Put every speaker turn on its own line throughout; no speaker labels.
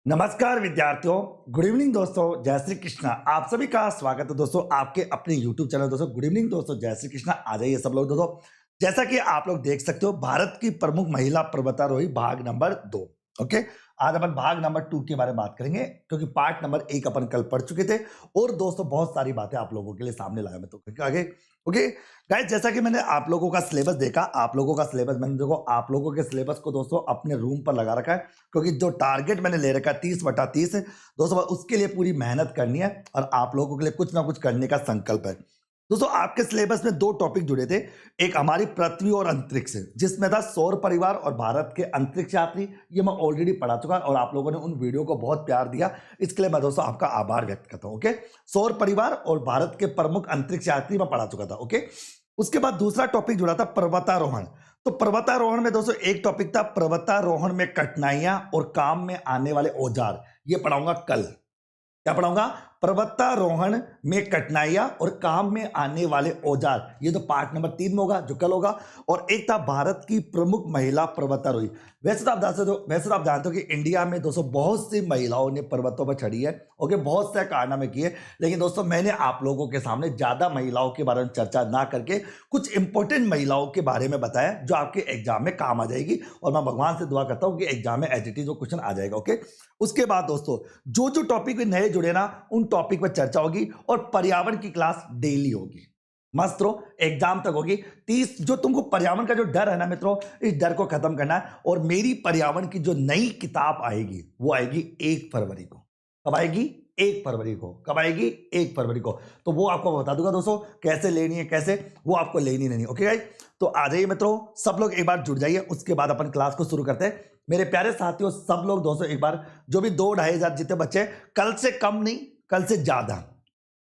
नमस्कार विद्यार्थियों, good evening दोस्तों, जय श्री कृष्णा। आप सभी का स्वागत है दोस्तों आपके अपने YouTube चैनल। दोस्तों गुड इवनिंग दोस्तों, जय श्री कृष्णा। आ जाइए सब लोग। दोस्तों जैसा कि आप लोग देख सकते हो, भारत की प्रमुख महिला पर्वतारोही भाग नंबर 2। ओके, आज अपन भाग नंबर 2 के बारे में बात करेंगे, क्योंकि पार्ट नंबर 1 अपन कल पढ़ चुके थे और दोस्तों बहुत सारी बातें आप लोगों के लिए सामने लाया मैं तो आगे। ओके गाइस, जैसा कि मैंने आप लोगों का सिलेबस देखा, आप लोगों का सिलेबस मैंने देखो, आप लोगों के सिलेबस को दोस्तों अपने रूम पर लगा रखा है, क्योंकि जो टारगेट मैंने ले रखा है 30/30 है दोस्तों, उसके लिए पूरी मेहनत करनी है और आप लोगों के लिए कुछ ना कुछ करने का संकल्प है। दोस्तों आपके सिलेबस में 2 टॉपिक जुड़े थे, एक हमारी पृथ्वी और अंतरिक्ष, जिसमें था सौर परिवार और भारत के अंतरिक्ष यात्री। ये मैं ऑलरेडी पढ़ा चुका और आप लोगों ने उन वीडियो को बहुत प्यार दिया, इसके लिए मैं दोस्तों आपका आभार व्यक्त करता हूं। ओके, सौर परिवार और भारत के प्रमुख अंतरिक्ष यात्री मैं पढ़ा चुका था। ओके, उसके बाद दूसरा टॉपिक जुड़ा था पर्वतारोहण। तो पर्वतारोहण में दोस्तों एक टॉपिक था पर्वतारोहण में कठिनाइयां और काम में आने वाले औजार, ये पढ़ाऊंगा कल। क्या पढ़ाऊंगा? पर्वतारोहण में कठिनाइयां और काम में आने वाले औजार, ये तो पार्ट नंबर 3 में होगा जो कल होगा। और एक था भारत की प्रमुख महिला पर्वतारोही। वैसे तो आप जानते हो कि इंडिया में दोस्तों बहुत सी महिलाओं ने पर्वतों पर चढ़ी है। ओके, बहुत से कारनामे किए, लेकिन दोस्तों मैंने आप लोगों के सामने ज्यादा महिलाओं के बारे में चर्चा ना करके कुछ इंपॉर्टेंट महिलाओं के बारे में बताया जो आपके एग्जाम में काम आ जाएगी, और मैं भगवान से दुआ करता हूं कि एग्जाम में एज इट इज वो क्वेश्चन आ जाएगा। ओके, उसके बाद दोस्तों जो जो टॉपिक नए जुड़े ना, उन टॉपिक पर चर्चा होगी और पर्यावरण की क्लास डेली होगी। मस्त रहो, एग्जाम तक होगी 30। जो तुमको पर्यावरण का जो डर है ना मित्रों, इस डर को खत्म करना है। और मेरी पर्यावरण की जो नई किताब आएगी वो आएगी 1 फरवरी को। कब आएगी? 1 फरवरी को। कब आएगी? 1 फरवरी को। तो वो आपको बता दूंगा दोस्तों कैसे लेनी है, कैसे वो आपको लेनी नहीं। ओके गाइस, तो आ जाइए मित्रों, सब लोग एक बार जुड़ जाइए, उसके बाद अपन क्लास को शुरू करते हैं। मेरे प्यारे साथियों, सब लोग दोस्तों एक बार, जो भी 2-2.5 हजार जितने बच्चे, कल से कम नहीं, कल से ज्यादा।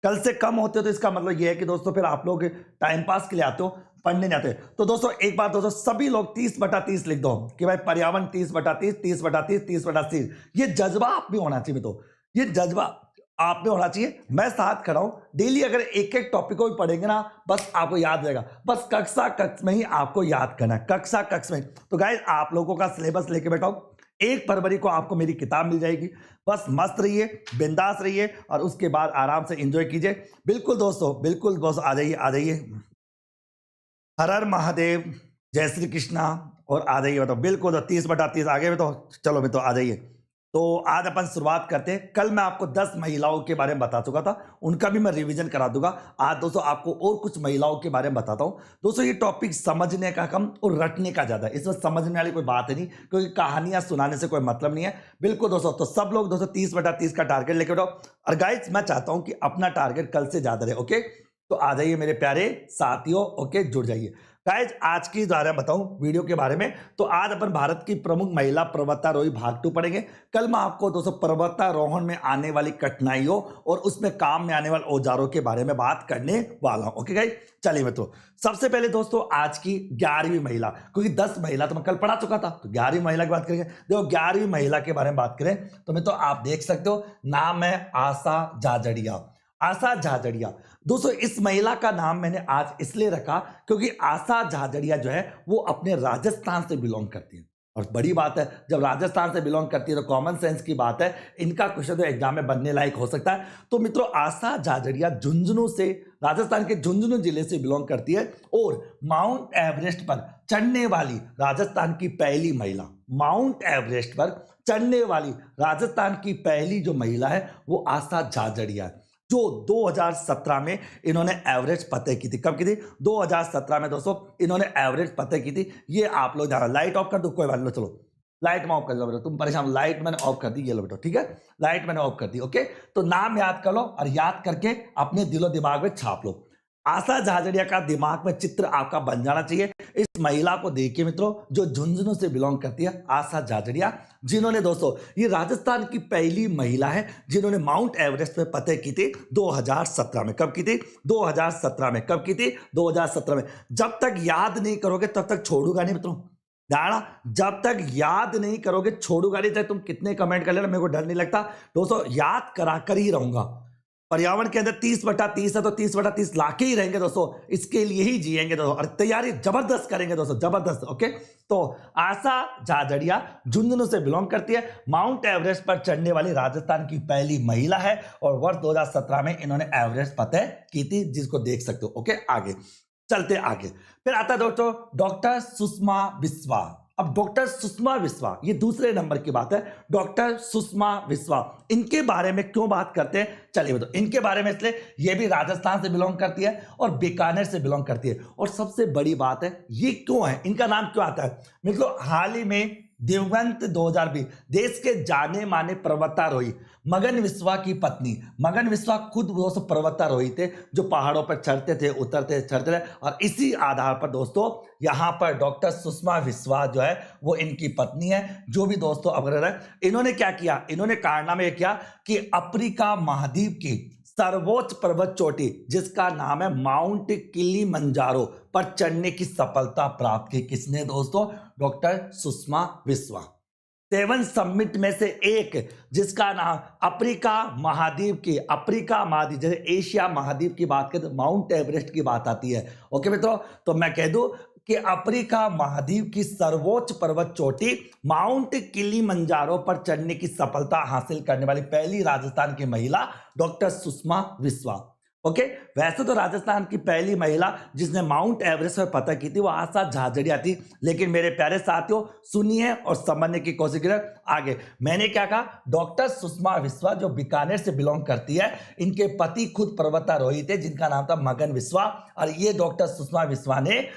कल से कम होते हो तो इसका मतलब ये है कि दोस्तों फिर आप लोग टाइम पास के लिए आते हो, पढ़ने नहीं आते। तो दोस्तों एक बार दोस्तों सभी लोग 30/30 लिख दो कि भाई पर्यावरण 30/30, 30/30, 30/30। ये जज्बा आप में होना चाहिए। तो ये जज्बा आप में होना चाहिए। मैं साथ खड़ा हूं, डेली अगर एक एक टॉपिक को भी पढ़ेंगे ना, बस आपको याद रहेगा। बस कक्षा में ही आपको याद करना है, कक्षा में। तो गाइस आप लोगों का सिलेबस लेके बैठा हूं, 1 फरवरी को आपको मेरी किताब मिल जाएगी। बस मस्त रहिए, बिंदास रहिए और उसके बाद आराम से एंजॉय कीजिए। बिल्कुल दोस्तों, बिल्कुल दोस्तों, आ जाइए आ जाइए। हर हर महादेव, जय श्री कृष्णा। और आ जाइए, बताओ बिल्कुल 30/30 आगे में। तो चलो मैं तो आ जाइए। तो आज अपन शुरुआत करते हैं। कल मैं आपको 10 महिलाओं के बारे में बता चुका था, उनका भी मैं रिवीजन करा दूंगा। आज दोस्तों आपको और कुछ महिलाओं के बारे में बताता हूं। दोस्तों ये टॉपिक समझने का कम और रटने का ज्यादा है, इसमें समझने वाली कोई बात है नहीं, क्योंकि कहानियां सुनाने से कोई मतलब नहीं है। बिल्कुल दोस्तों, तो सब लोग दोस्तों 30/30 का टारगेट लेके बैठो। और गाइस मैं चाहता हूं कि अपना टारगेट कल से ज्यादा रहे। ओके, तो आ जाइए मेरे प्यारे साथियों। ओके, जुड़ जाइए गाइस। आज की बारे में बताऊं वीडियो के बारे में, तो आज अपन भारत की प्रमुख महिला पर्वतारोही भाग 2 पढ़ेंगे। कल मैं आपको दोस्तों पर्वतारोहण में आने वाली कठिनाइयों और उसमें काम में आने वाले औजारों के बारे में बात करने वाला हूं। ओके गाइस, चलिए मित्रों, सबसे पहले दोस्तों आज की 11वीं महिला, क्योंकि 10 महिला तो मैं कल पढ़ा चुका था, तो 11वीं महिला की बात करेंगे। देखो 11वीं महिला के बारे में बात करें तो मित्रों आप देख सकते हो, नाम है आशा जाजड़िया। आशा जाजड़िया। दोस्तों इस महिला का नाम मैंने आज इसलिए रखा क्योंकि आशा जाजड़िया जो है वो अपने राजस्थान से बिलोंग करती है। और बड़ी बात है, जब राजस्थान से बिलोंग करती है तो कॉमन सेंस की बात है, इनका क्वेश्चन तो एग्जाम में बनने लायक हो सकता है। तो मित्रों आशा जाजड़िया झुंझुनू से, राजस्थान के झुंझुनू जिले से बिलोंग करती है और माउंट एवरेस्ट पर चढ़ने वाली राजस्थान की पहली महिला, माउंट एवरेस्ट पर चढ़ने वाली राजस्थान की पहली जो महिला है वो आशा जाजड़िया है, जो 2017 में इन्होंने एवरेज फतेह की थी। कब की थी? 2017 में दोस्तों इन्होंने एवरेज फतेह की थी। ये आप लोग जाना, लाइट ऑफ कर दो, कोई बात नहीं, चलो लाइट में ऑफ कर दो बेटा, तुम परेशान, लाइट मैंने ऑफ कर दी, ये लो बेटा, ठीक है, लाइट मैंने ऑफ कर दी। ओके, तो नाम याद कर लो और याद करके अपने दिलो दिमाग में छाप लो। आशा जाजड़िया का दिमाग में चित्र आपका बन जाना चाहिए। इस महिला को देखिए मित्रों, जो झुंझुनू से बिलोंग करती है, आशा जाजड़िया, जिन्होंने दोस्तों, ये राजस्थान की पहली महिला है जिन्होंने माउंट एवरेस्ट पे फतेह की थी 2017 में। कब की थी? 2017 में। कब की थी? 2017 में। जब तक याद नहीं करोगे तब तक छोड़ूंगा नहीं मित्रों, जाना, जब तक याद नहीं करोगे छोड़ूंगा नहीं, चाहे तुम कितने कमेंट कर लेना, मेरे को डर नहीं लगता दोस्तों, याद करा कर ही रहूंगा। पर्यावरण के अंदर 30/30 है तो 30/30 लाके ही रहेंगे दोस्तों, इसके लिए ही जिएंगे दोस्तों, और तैयारी जबरदस्त करेंगे दोस्तों, जबरदस्त। ओके, तो आशा झाझड़िया झुंझुनू से बिलोंग करती है, माउंट एवरेस्ट पर चढ़ने वाली राजस्थान की पहली महिला है, और वर्ष 2017 में इन्होंने एवरेस्ट फतेह की थी, जिसको देख सकते हो। ओके, आगे चलते आगे। फिर आता है दोस्तों डॉक्टर सुषमा बिस्वा। अब डॉक्टर सुषमा बिस्वा, ये दूसरे नंबर की बात है। डॉक्टर सुषमा बिस्वा, इनके बारे में क्यों बात करते हैं, चलिए बताओ। इनके बारे में इसलिए, ये भी राजस्थान से बिलोंग करती है और बीकानेर से बिलोंग करती है, और सबसे बड़ी बात है ये क्यों है, इनका नाम क्यों आता है। मतलब हाल ही में दिवंगत 2020 देश के जाने माने पर्वतारोही मगन विश्वा की पत्नी, मगन विश्वा खुद दोस्तों पर्वतारोही थे, जो पहाड़ों पर चढ़ते थे, उतरते चढ़ते थे, और इसी आधार पर दोस्तों यहाँ पर डॉक्टर सुषमा बिस्वा जो है वो इनकी पत्नी है, जो भी दोस्तों अग्रसर है। इन्होंने क्या किया, इन्होंने कारनामा ये किया कि अफ्रीका महाद्वीप की सर्वोच्च पर्वत चोटी जिसका नाम है माउंट किलिमंजारो पर चढ़ने की सफलता प्राप्त की। किसने दोस्तों, डॉक्टर सुषमा बिस्वा। 7 समिट में से एक, जिसका नाम अफ्रीका महाद्वीप की, अफ्रीका महाद्वीप जैसे एशिया महाद्वीप की बात करें तो माउंट एवरेस्ट की बात आती है। ओके मित्रों, तो मैं कह दूं कि अफ्रीका महाद्वीप की सर्वोच्च पर्वत चोटी माउंट किलिमंजारो पर चढ़ने की सफलता हासिल करने वाली पहली राजस्थान की महिला डॉक्टर सुषमा बिस्वा। ओके, वैसे तो राजस्थान की पहली महिला जिसने माउंट एवरेस्ट पर फतह की थी वो आशा झाझड़िया थी, लेकिन मेरे प्यारे साथियों सुनिए और समझने की कोशिश करें। आगे मैंने क्या कहा, डॉक्टर सुषमा बिस्वा जो बीकानेर से बिलोंग करती है, इनके पति खुद पर्वतारोही थे जिनका नाम था मगन बिस्वा, और ये डॉक्टर सुषमा बिस्वा ने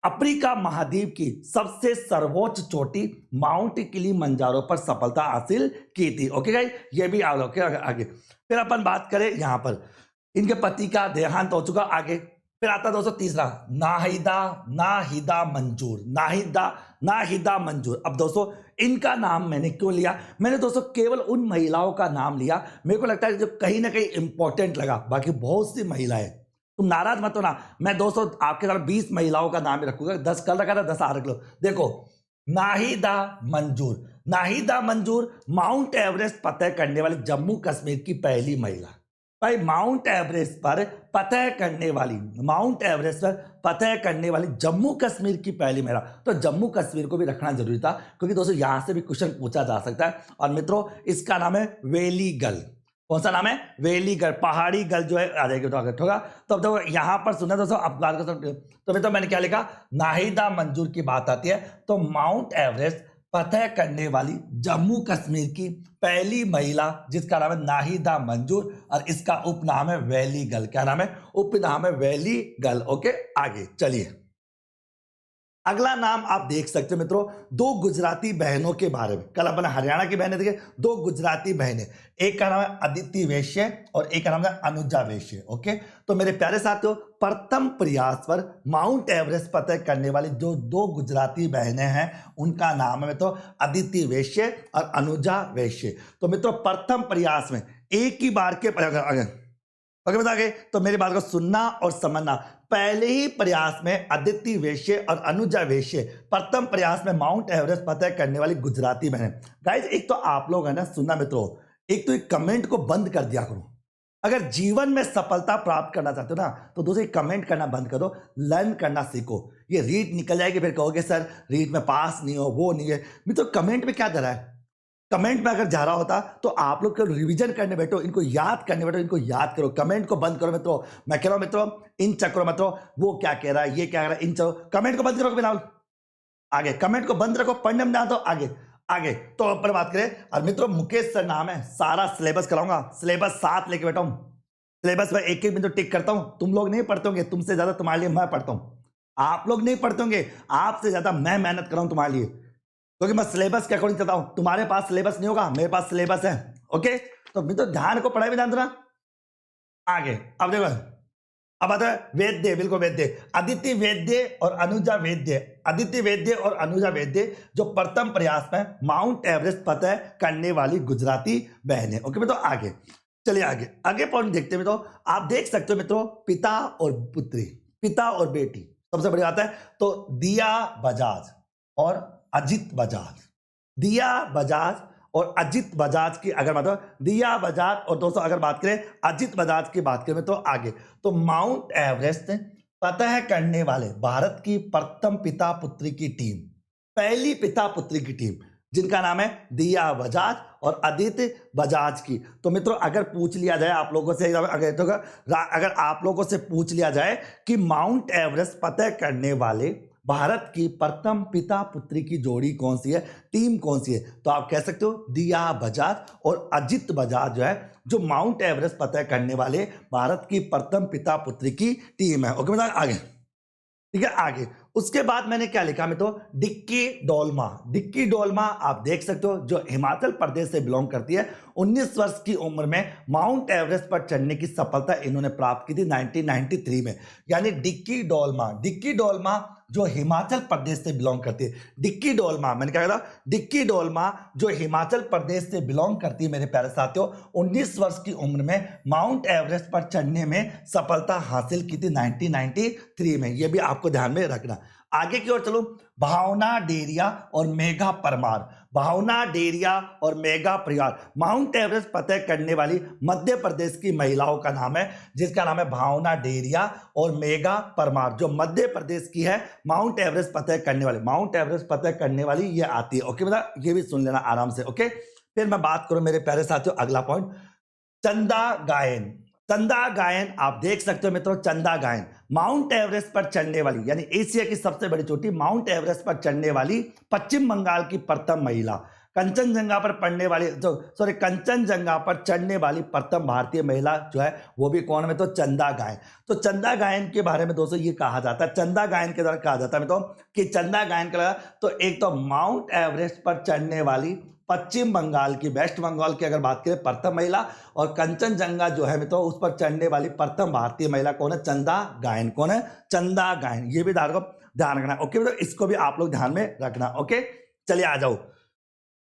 अफ्रीका महाद्वीप की सबसे सर्वोच्च चोटी माउंट किलिमंजारो पर सफलता हासिल की थी। ओके गाइस, ये भी आगे फिर अपन बात करें, यहां पर इनके पति का देहांत हो चुका। आगे फिर आता दोस्तों तीसरा, नाहिदा मंजूर, नाहिदा मंजूर। अब दोस्तों इनका नाम मैंने क्यों लिया, मैंने दोस्तों केवल उन महिलाओं का नाम लिया मेरे को लगता है जो कहीं ना कहीं इंपॉर्टेंट लगा, बाकी बहुत सी महिलाएं, तुम नाराज मत होना, मैं दोस्तों आपके साथ 20 महिलाओं का नाम ही रखूंगा, 10 कल रखा था 10 आज रख लो। देखो नाहिदा मंजूर माउंट एवरेस्ट फतह करने वाली जम्मू कश्मीर की पहली महिला। भाई माउंट एवरेस्ट पर फतह करने वाली जम्मू कश्मीर की पहली महिला, तो जम्मू कश्मीर को भी रखना जरूरी था क्योंकि दोस्तों यहां से भी क्वेश्चन पूछा जा सकता है। और मित्रों इसका नाम है वेली गर्ल। कौन सा नाम है, वेली गर्ल, पहाड़ी गर्ल जो है आ जाएगी तो आगे होगा। तो अब देखो यहां पर सुना दोस्तों, अब बात कर, तो मित्रों मैंने क्या लिखा, नाहिदा मंजूर की बात आती है तो माउंट एवरेस्ट फतह करने वाली जम्मू कश्मीर की पहली महिला जिसका नाम है नाहिदा मंजूर, और इसका उपनाम है वैली गर्ल। क्या नाम है, उपनाम है वैली गर्ल। ओके, आगे चलिए। अगला नाम आप देख सकते हो मित्रों, दो गुजराती बहनों के बारे में। कल अपन हरियाणा की बहनें देखे, दो गुजराती बहनें, एक का नाम है अदिति वैश्य और एक का नाम है अनुजा वैश्य। ओके, तो मेरे प्यारे साथियों प्रथम प्रयास पर माउंट एवरेस्ट फतह करने वाली जो दो गुजराती बहनें हैं उनका नाम है मित्रों अदिति वैश्य और अनुजा वैश्य। तो मित्रों प्रथम प्रयास में एक ही बार के ओके बता गए, तो मेरी बात को सुनना और समझना। पहले ही प्रयास में अदिति वैश्य और अनुजा वैश्य प्रथम प्रयास में माउंट एवरेस्ट फतह करने वाली गुजराती बहन। गाइस एक तो आप लोग है ना, सुनना मित्रों, एक तो एक कमेंट को बंद कर दिया करो। अगर जीवन में सफलता प्राप्त करना चाहते हो ना तो दोस्तों कमेंट करना बंद करो, लर्न करना सीखो। ये रीट निकल जाएगी फिर कहोगे सर रीट में पास नहीं हो, वो नहीं है। मित्रों कमेंट में क्या दे रहा है, कमेंट में अगर जा रहा होता तो आप लोग रिवीजन करने बैठो, इनको याद करने बैठो, इनको याद करो, कमेंट को बंद करो मित्रों। मैं कह रहा हूं मित्रों इन चक्करों मित्रों, वो क्या कह रहा है, ये क्या कह रहा है, इन कमेंट को बंद करो बिना, आगे कमेंट को बंद रखो, पढ़ने में ना दो, आगे आगे। तो अपन बात करें, और मित्रों मुकेश सर नाम है, सारा सिलेबस कराऊंगा, सिलेबस साथ लेके बैठा हूं, सिलेबस में एक एक मिनट टिक करता हूं। तुम लोग नहीं पढ़ते होंगे, तुमसे ज्यादा तुम्हारे लिए मैं पढ़ता हूं, आप लोग नहीं पढ़ते होंगे, आपसे ज्यादा मैं मेहनत कर रहा हूं तुम्हारे लिए, क्योंकि मैं सिलेबस के अकॉर्डिंग चलता हूं। तुम्हारे पास सिलेबस नहीं होगा, मेरे पास सिलेबस है। ओके, तो मित्रों ध्यान को पढ़ाई में ध्यान देना। आगे अब देखो, अब आता है वैद्य, बिल्कुल वैद्य, अदिति वैद्य और अनुजा वैद्य, अदिति वैद्य और अनुजा वैद्य जो प्रथम प्रयास में माउंट एवरेस्ट फतह करने वाली गुजराती बहनें। ओके मित्रों, आगे चलिए, आगे पॉइंट देखते हैं मित्रों। आप देख सकते हो मित्रों पिता और पुत्री, पिता और बेटी, सबसे बड़ी बात है। तो दिया बजाज और अजित बजाज, दिया बजाज और अजित बजाज की अगर मतलब दिया बजाज और दोस्तों अगर बात करें अजित बजाज की बात करें तो आगे तो माउंट एवरेस्ट फतह करने वाले भारत की प्रथम पिता पुत्री की टीम, पहली पिता पुत्री की टीम जिनका नाम है दिया बजाज और आदित्य बजाज की। तो मित्रों अगर पूछ लिया जाए आप लोगों से अगर आप लोगों से पूछ लिया जाए कि माउंट एवरेस्ट फतह करने वाले भारत की प्रथम पिता पुत्री की जोड़ी कौन सी है, टीम कौन सी है, तो आप कह सकते हो दिया बजाज और अजित बजाज जो है जो माउंट एवरेस्ट फतह करने वाले भारत की प्रथम पिता पुत्री की टीम है। ओके मतलब आगे, ठीक है आगे। उसके बाद मैंने क्या लिखा में तो डिक्की डोलमा, डिक्की डोलमा आप देख सकते हो जो हिमाचल प्रदेश से बिलोंग करती है। 19 वर्ष की उम्र में माउंट एवरेस्ट पर चढ़ने की सफलता इन्होंने प्राप्त की थी 1993 में। यानी डिक्की डोलमा, डिक्की डोलमा जो हिमाचल प्रदेश से बिलोंग करती है, डिक्की डोलमा मैंने क्या कहा, डिक्की डोलमा जो हिमाचल प्रदेश से बिलोंग करती है मेरे प्यारे साथियों, 19 वर्ष की उम्र में माउंट एवरेस्ट पर चढ़ने में सफलता हासिल की थी 1993 में। यह भी आपको ध्यान में रखना। आगे की ओर चलो, भावना डेरिया और मेघा परमार, भावना डेरिया और मेघा परिवार माउंट एवरेस्ट फतह करने वाली मध्य प्रदेश की महिलाओं का नाम है, जिसका नाम है भावना डेरिया और मेघा परमार, जो मध्य प्रदेश की है माउंट एवरेस्ट फतह करने वाली, माउंट एवरेस्ट फतह करने वाली ये आती है। ओके मतलब ये भी सुन लेना आराम से। ओके फिर मैं बात करूं मेरे प्यारे साथियों अगला पॉइंट, चंदा गायन। चंदा गायन आप देख सकते हो मित्रों, चंदा गायन माउंट एवरेस्ट पर चढ़ने वाली यानी एशिया की सबसे बड़ी चोटी माउंट एवरेस्ट पर चढ़ने वाली पश्चिम बंगाल की प्रथम महिला, कंचनजंगा पर पढ़ने वाली कंचनजंगा पर चढ़ने वाली प्रथम भारतीय महिला जो है वो भी कौन है तो चंदा गायन। तो चंदा गायन के बारे में दोस्तों ये कहा जाता है, चंदा गायन के द्वारा कहा जाता है तो कि चंदा गायन का तो एक तो माउंट एवरेस्ट पर चढ़ने वाली पश्चिम बंगाल की, वेस्ट बंगाल की अगर बात करें प्रथम महिला, और कंचनजंगा जो है मित्रों उस पर चढ़ने वाली प्रथम भारतीय महिला कौन है, चंदा गायन। कौन है, चंदा गायन। ये भी ध्यान रखना। ओके मित्रों इसको भी आप लोग ध्यान में रखना। ओके चलिए आ जाओ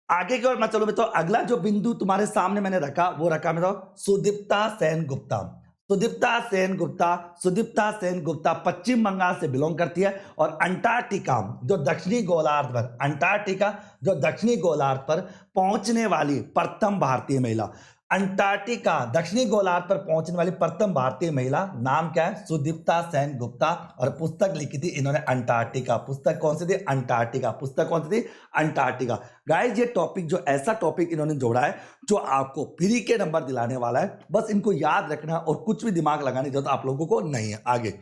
आगे की ओर। मैं चलो मित्रों अगला जो बिंदु तुम्हारे सामने मैंने रखा वो रखा मित्रों सुदीप्ता सेन गुप्ता। सुदीप्ता सेन गुप्ता, सुदीप्ता सेन गुप्ता पश्चिम बंगाल से बिलोंग करती है और अंटार्कटिका जो दक्षिणी गोलार्ध पर, अंटार्कटिका जो दक्षिणी गोलार्ध पर पहुंचने वाली प्रथम भारतीय महिला, अंटार्कटिका दक्षिणी गोलार्ध पर पहुंचने वाली प्रथम भारतीय महिला नाम क्या है, सुदीप्ता सेन गुप्ता। और पुस्तक लिखी थी इन्होंने अंटार्कटिका। पुस्तक कौन सी थी, अंटार्कटिका। पुस्तक कौन सी थी, अंटार्कटिका। गाइस ये टॉपिक जो ऐसा टॉपिक इन्होंने जोड़ा है जो आपको फ्री के नंबर दिलाने वाला है, बस इनको याद रखना और कुछ भी दिमाग लगाने की जरूरत आप लोगों को नहीं है। आगे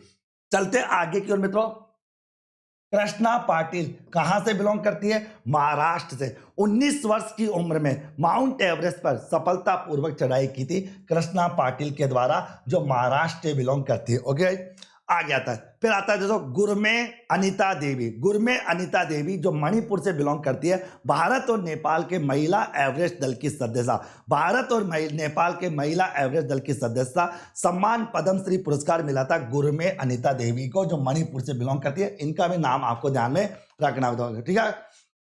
चलते आगे की ओर मित्रों, कृष्णा पाटिल कहां से बिलोंग करती है, महाराष्ट्र से। 19 वर्ष की उम्र में माउंट एवरेस्ट पर सफलतापूर्वक चढ़ाई की थी कृष्णा पाटिल के द्वारा, जो महाराष्ट्र से बिलोंग करती है। ओके आगे आता है, फिर आता है दोस्तों गुरमे अनिता देवी। गुरमे अनिता देवी जो मणिपुर से बिलोंग करती है, भारत और नेपाल के महिला एवरेस्ट दल की सदस्यता, भारत और नेपाल के महिला एवरेस्ट दल की सदस्यता, सम्मान पद्मश्री पुरस्कार मिला था गुरमे अनिता देवी को, जो मणिपुर से बिलोंग करती है। इनका भी नाम आपको ध्यान में रखना होगा, ठीक है।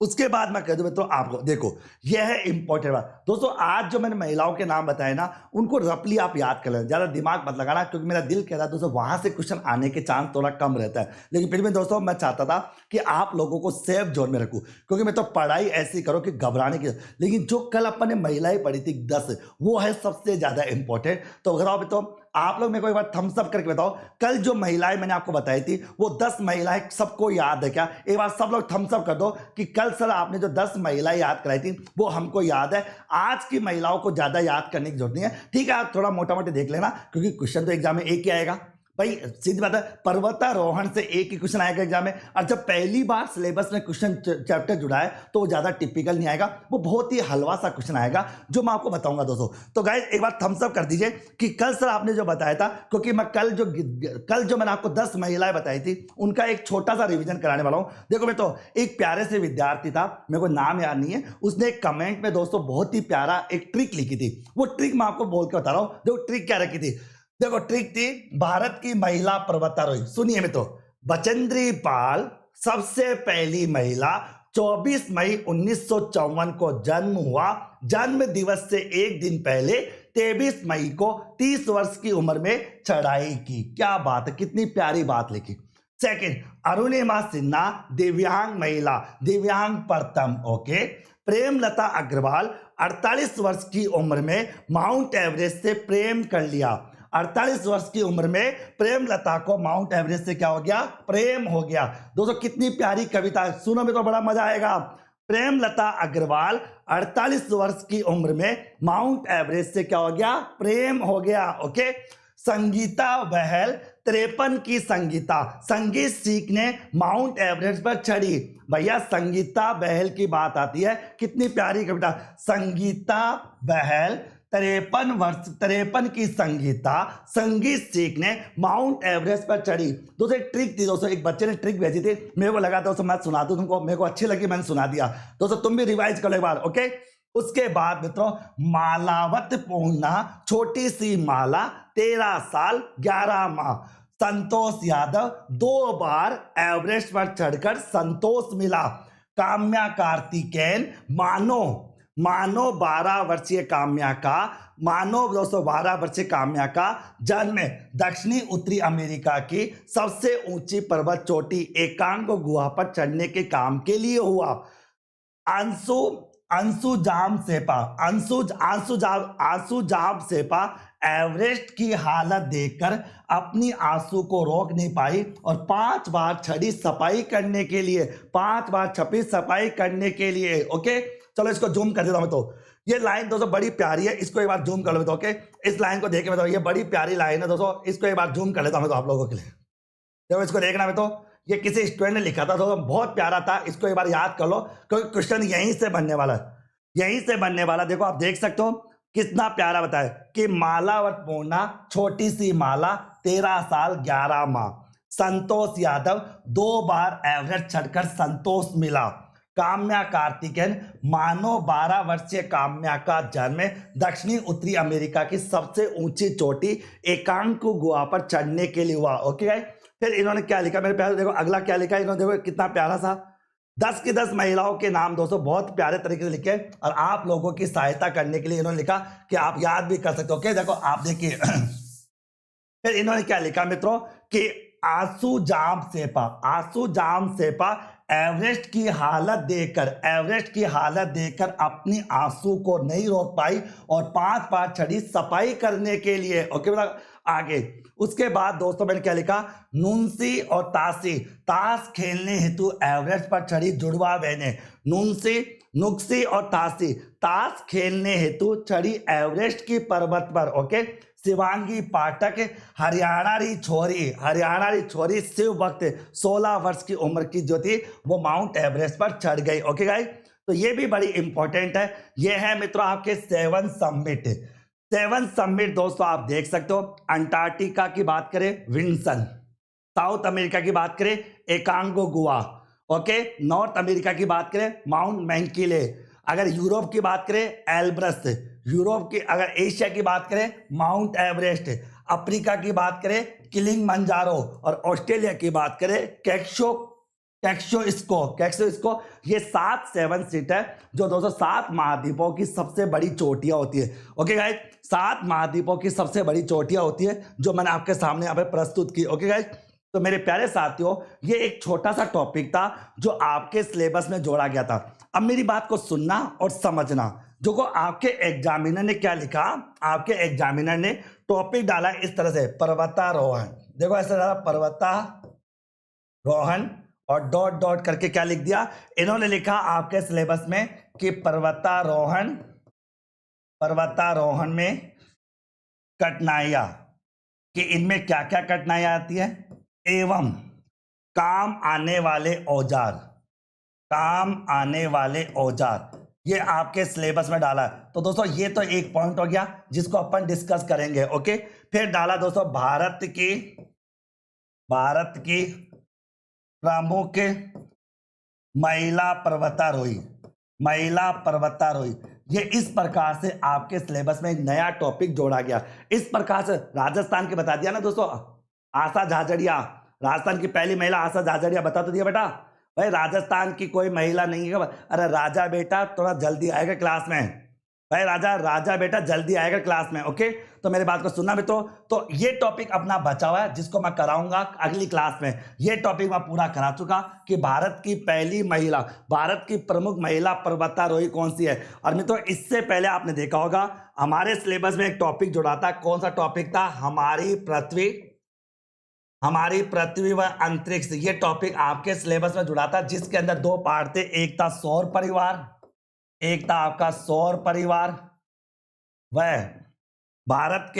उसके बाद मैं कह दूं मित्रों आपको, देखो यह है इंपॉर्टेंट बात दोस्तों, आज जो मैंने महिलाओं के नाम बताए ना उनको रफली आप याद कर लेना, ज्यादा दिमाग मत लगाना, क्योंकि मेरा दिल कह रहा है दोस्तों वहां से क्वेश्चन आने के चांस थोड़ा कम रहता है। लेकिन फिर भी दोस्तों मैं चाहता था कि आप लोगों को सेफ जोन में रखूं, क्योंकि मैं तो पढ़ाई ऐसी करो कि घबराने की। लेकिन जो कल अपन ने महिलाएं पढ़ी थी 10, वो है सबसे ज्यादा इंपॉर्टेंट। तो अगर आप तो आप लोग मेरे को एक बार थम्स अप करके बताओ, कल जो महिलाएं मैंने आपको बताई थी वो 10 महिलाएं सबको याद है क्या? एक बार सब लोग थम्स अप कर दो कि कल सर आपने जो 10 महिलाएं याद कराई थी वो हमको याद है। आज की महिलाओं को ज्यादा याद करने की जरूरत नहीं है, ठीक है, आप थोड़ा मोटा मोटी देख लेना, क्योंकि क्वेश्चन तो एग्जाम में एक ही आएगा भाई, सीधी बात है। पर्वतारोहण से एक ही क्वेश्चन आएगा एग्जाम में, और जब पहली बार सिलेबस में क्वेश्चन चैप्टर जुड़ा है तो वो ज्यादा टिपिकल नहीं आएगा, वो बहुत ही हलवा सा क्वेश्चन आएगा जो मैं आपको बताऊंगा दोस्तों। तो गाइस एक बार थम्स अप कर दीजिए कि कल सर आपने जो बताया था, क्योंकि मैं कल जो मैंने आपको 10 महिलाएं बताई थी उनका एक छोटा सा रिविजन कराने वाला हूं। देखो मैं तो एक प्यारे से विद्यार्थी था, मेरे को नाम याद नहीं है, उसने एक कमेंट में दोस्तों बहुत ही प्यारा एक ट्रिक लिखी थी। वो ट्रिक मैं आपको बोल के बता रहा हूं। देखो ट्रिक क्या रखी थी, देखो ट्रिक थी भारत की महिला पर्वतारोही, सुनिए मित्रों, बचेंद्री पाल सबसे पहली महिला, 24 मई 1954 को जन्म हुआ, जन्म दिवस से एक दिन पहले 23 मई को 30 वर्ष की उम्र में चढ़ाई की। क्या बात है, कितनी प्यारी बात लिखी। सेकंड, अरुणिमा सिन्हा दिव्यांग महिला, दिव्यांग प्रथम। ओके, प्रेमलता अग्रवाल 48 वर्ष की उम्र में माउंट एवरेस्ट से प्रेम कर लिया। 48 वर्ष की उम्र में प्रेमलता को माउंट एवरेस्ट से क्या हो गया? प्रेम हो गया। दोस्तों कितनी प्यारी कविता है, सुनो में तो बड़ा मजा आएगा। प्रेमलता अग्रवाल 48 वर्ष की उम्र में माउंट एवरेस्ट से क्या हो गया? प्रेम हो गया। ओके। संगीता बहल 53 की संगीता संगीत सीखने माउंट एवरेस्ट पर चढ़ी। भैया संगीता बहल की बात आती है, कितनी प्यारी कविता। संगीता बहल 53 की संगीता संगीत सीखने माउंट एवरेस्ट पर चढ़ी। दोस्तों एक ट्रिक थी दोस्तों, एक बच्चे ने ट्रिक भेजी थी, मेरे को लगा दोस्तों मैं सुना दूं तुमको, मेरे को अच्छी लगी मैंने सुना दिया। दोस्तों तुम भी रिवाइज करो एक बार। ओके। उसके बाद मित्रों, मालावत पूर्णा छोटी सी माला 13 साल 11 माह। संतोष यादव 2 बार एवरेस्ट पर चढ़कर संतोष मिला। काम्या कार्तिकेयन मानो 12 वर्षीय काम्या का दोस्तों 12 वर्षीय काम्या का जन्म दक्षिणी उत्तरी अमेरिका की सबसे ऊंची पर्वत चोटी एकांग गुहा पर चढ़ने के काम के लिए हुआ। अंशु जाम सेपा एवरेस्ट की हालत देखकर अपनी आंसू को रोक नहीं पाई और 5 बार छड़ी सफाई करने के लिए 5 बार छपी सफाई करने के लिए। ओके चलो इसको जूम कर देता हूं। तो ये लाइन दोस्तों बड़ी प्यारी है, इसको एक बार जूम कर लेता हूं। ओके इस लाइन को देख के बताओ, ये बड़ी प्यारी लाइन है दोस्तों, इसको एक बार जूम कर लेता हूं तो आप लोगों के लिए। देखो इसको देखना है तो ये किसी स्टूडेंट ने लिखा था दोस्तों, बहुत प्यारा था, इसको एक बार याद कर लो क्योंकि क्वेश्चन यहीं से बनने वाला है, यहीं से बनने वाला। देखो आप देख सकते हो कितना प्यारा बताया कि मालावत पूर्णा छोटी सी माला 13 साल 11 माह। संतोष यादव 2 बार एवरेस्ट चढ़कर संतोष मिला। काम्या कार्तिकेयन मानो 12 वर्षीय काम्या का जन्म दक्षिणी उत्तरी अमेरिका की सबसे ऊंची चोटी एकांक गुहा पर चढ़ने के लिए हुआ। ओके गाइस, फिर इन्होंने क्या लिखा मेरे प्यारे, देखो अगला क्या लिखा इन्होंने, देखो कितना प्यारा सा 10 की 10 महिलाओं के नाम दोस्तों बहुत प्यारे तरीके से लिखे और आप लोगों की सहायता करने के लिए इन्होंने लिखा कि आप याद भी कर सकते हो। ओके देखो आप देखिए फिर इन्होंने क्या लिखा मित्रों कि आंसू जाम सेपा एवरेस्ट की हालत देखकर अपनी आंसू को नहीं रोक पाई और 5 बार चढ़ी सफाई करने के लिए। ओके आगे उसके बाद दोस्तों मैंने क्या लिखा, नुनसी और ताश खेलने हेतु एवरेस्ट पर चढ़ी जुड़वा बहने। नुक्सी और ताश खेलने हेतु चढ़ी एवरेस्ट की पर्वत पर। ओके शिवांगी पाठक हरियाणा छोरी शिव वक्त 16 वर्ष की उम्र की जो थी वो माउंट एवरेस्ट पर चढ़ गई। ओके गाइस, तो ये भी बड़ी इंपॉर्टेंट है। ये है मित्रों आपके 7 समिट दोस्तों आप देख सकते हो। अंटार्कटिका की बात करें विल्सन, साउथ अमेरिका की बात करें एकांगो गुहा, ओके नॉर्थ अमेरिका की बात करें माउंट मैंकिले, अगर यूरोप की बात करें एल्ब्रस, यूरोप की अगर एशिया की बात करें माउंट एवरेस्ट, अफ्रीका की बात करें किलिंगमंजारो और ऑस्ट्रेलिया की बात करें कैक्सो इसको। ये 7 सीट है जो 207 महाद्वीपों की सबसे बड़ी चोटियां होती है। ओके गाइस, 7 महाद्वीपों की सबसे बड़ी चोटियां होती है जो मैंने आपके सामने यहाँ पे प्रस्तुत की। ओके गाइस, तो मेरे प्यारे साथियों ये एक छोटा सा टॉपिक था जो आपके सिलेबस में जोड़ा गया था। अब मेरी बात को सुनना और समझना। जो को आपके एग्जामिनर ने क्या लिखा, आपके एग्जामिनर ने टॉपिक डाला इस तरह से पर्वतारोहण। देखो ऐसा डाला पर्वतारोहण और डॉट डॉट करके क्या लिख दिया इन्होंने, लिखा आपके सिलेबस में कि पर्वतारोहण में कठिनाइयां, कि इनमें क्या क्या कठिनाइयां आती है एवं काम आने वाले औजार, ये आपके सिलेबस में डाला है। तो दोस्तों ये तो एक पॉइंट हो गया जिसको अपन डिस्कस करेंगे। ओके फिर डाला दोस्तों भारत की प्रमुख महिला पर्वतारोही, ये इस प्रकार से आपके सिलेबस में एक नया टॉपिक जोड़ा गया। इस प्रकार से राजस्थान के बता दिया ना दोस्तों, आशा झाझड़िया, राजस्थान की पहली महिला आशा झाझड़िया बता तो दिया बेटा। भाई राजस्थान की कोई महिला नहीं है, अरे राजा बेटा थोड़ा जल्दी आएगा क्लास में, भाई राजा राजा बेटा जल्दी आएगा क्लास में, ओके। तो मेरे बात को सुनना भी तो ये टॉपिक अपना बचा हुआ है जिसको मैं कराऊंगा अगली क्लास में। ये टॉपिक मैं पूरा करा चुका कि भारत की पहली महिला, भारत की प्रमुख महिला पर्वतारोही कौन सी है। और मित्रों इससे पहले आपने देखा होगा हमारे सिलेबस में एक टॉपिक जुड़ा था। कौन सा टॉपिक था? हमारी पृथ्वी व अंतरिक्ष। ये टॉपिक आपके सिलेबस में जुड़ा था जिसके अंदर दो पार्ट थे, एक था सौर परिवार, एक था आपका सौर परिवार, वह भारत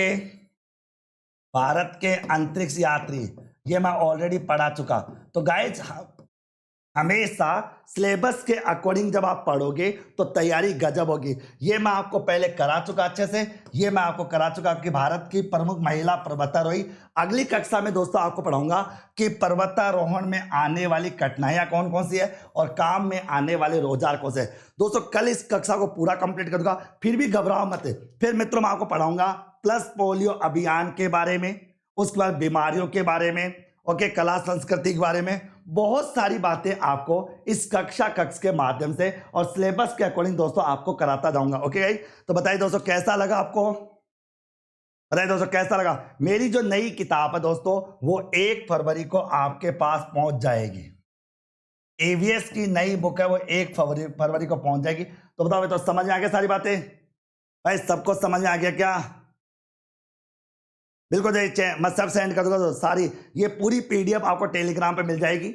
के अंतरिक्ष यात्री। ये मैं ऑलरेडी पढ़ा चुका। तो गाइज हमेशा सिलेबस के अकॉर्डिंग जब आप पढ़ोगे तो तैयारी गजब होगी। ये मैं आपको पहले करा चुका अच्छे से, ये मैं आपको करा चुका कि भारत की प्रमुख महिला पर्वतारोही। अगली कक्षा में दोस्तों आपको पढ़ाऊंगा कि पर्वतारोहण में आने वाली कठिनाइयां कौन कौन सी है और काम में आने वाले औजार कौन से। दोस्तों कल इस कक्षा को पूरा कंप्लीट कर दूंगा, फिर भी घबराओ मत। फिर मित्रों मैं आपको पढ़ाऊंगा प्लस पोलियो अभियान के बारे में, उसके बाद बीमारियों के बारे में, ओके, कला संस्कृति के बारे में। बहुत सारी बातें आपको इस कक्षा के माध्यम से और सिलेबस के अकॉर्डिंग दोस्तों आपको कराता जाऊंगा, ओके। तो बताइए दोस्तों कैसा लगा आपको? बताइए दोस्तों कैसा लगा? मेरी जो नई किताब है दोस्तों वो 1 फरवरी को आपके पास पहुंच जाएगी। एवीएस की नई बुक है वो 1 फरवरी को पहुंच जाएगी। तो बताओ तो समझ में आ गया सारी बातें? भाई सबको समझ में आ गया क्या? बिल्कुल मैं सब सेंड कर दूंगा तो सारी ये पूरी पीडीएफ आपको टेलीग्राम पे मिल जाएगी।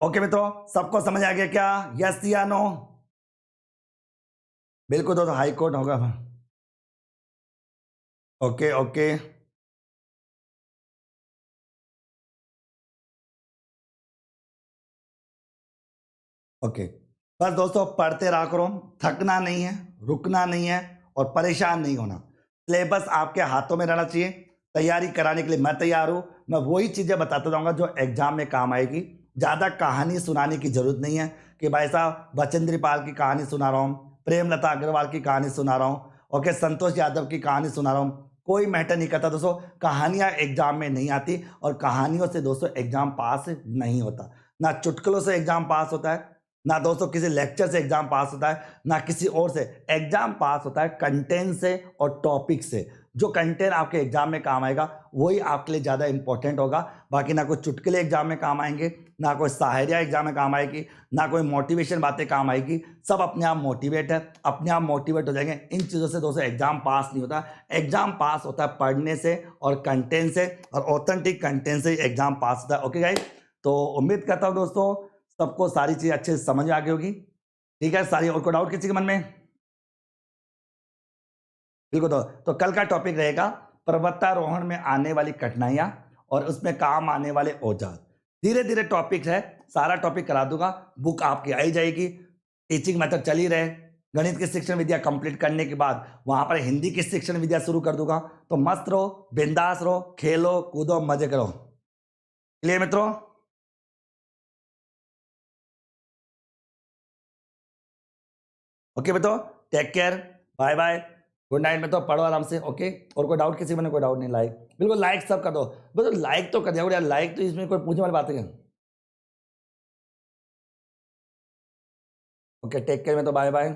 ओके मित्रों सबको समझ आ गया क्या? यस या नो? बिल्कुल दोस्तों हाई कोर्ट होगा। Okay okay okay. बस दोस्तों पढ़ते रहा करो, थकना नहीं है, रुकना नहीं है और परेशान नहीं होना। सिलेबस आपके हाथों में रहना चाहिए। तैयारी कराने के लिए मैं तैयार हूं। मैं वही चीजें बताता जाऊंगा जो एग्जाम में काम आएगी। ज्यादा कहानी सुनाने की जरूरत नहीं है कि भाई साहब बचेंद्र पाल की कहानी सुना रहा हूँ, प्रेमलता अग्रवाल की कहानी सुना रहा हूँ, ओके, संतोष यादव की कहानी सुना रहा हूँ। कोई मैटर नहीं करता दोस्तों। कहानियां एग्जाम में नहीं आती और कहानियों से दोस्तों एग्जाम पास नहीं होता। ना चुटकुलों से एग्जाम पास होता है, ना दोस्तों किसी लेक्चर से एग्जाम पास होता है, ना किसी और से। एग्जाम पास होता है कंटेंट से और टॉपिक से। जो कंटेंट आपके एग्जाम में काम आएगा वही आपके लिए ज़्यादा इंपॉर्टेंट होगा। बाकी ना कोई चुटकुले एग्जाम में काम आएंगे, ना कोई शायरिया एग्जाम में काम आएगी, ना कोई मोटिवेशन बातें काम आएगी। सब अपने आप मोटिवेट है, अपने आप मोटिवेट हो जाएंगे। इन चीज़ों से दोस्तों एग्जाम पास नहीं होता। एग्जाम पास होता है पढ़ने से और कंटेंट से, और ऑथेंटिक कंटेंट से एग्जाम पास होता है। ओके गाइस, तो उम्मीद करता हूँ दोस्तों सबको सारी चीज़ अच्छे से समझ आ गई होगी। ठीक है सारी, और कोई डाउट किसी के मन में? बिल्कुल। तो कल का टॉपिक रहेगा पर्वतारोहण में आने वाली कठिनाइयां और उसमें काम आने वाले औजार। धीरे धीरे टॉपिक है, सारा टॉपिक करा दूंगा। बुक आपकी आई जाएगी, टीचिंग मेथड चली रहे। गणित की शिक्षण विद्या कंप्लीट करने के बाद वहां पर हिंदी की शिक्षण विद्या शुरू कर दूंगा। तो मस्त रहो, बिंदास रहो, खेलो कूदो मजे करो। क्लियर मित्रों? ओके मित्रों, take care, bye bye, good night में। तो पढ़ो आराम से, ओके। और कोई डाउट किसी में? कोई डाउट नहीं? लाइक बिल्कुल लाइक सब कर दो। बिल्कुल लाइक तो कर दिया यार, लाइक तो इसमें कोई पूछने वाली बात है। ओके टेक केयर में, तो बाय बाय।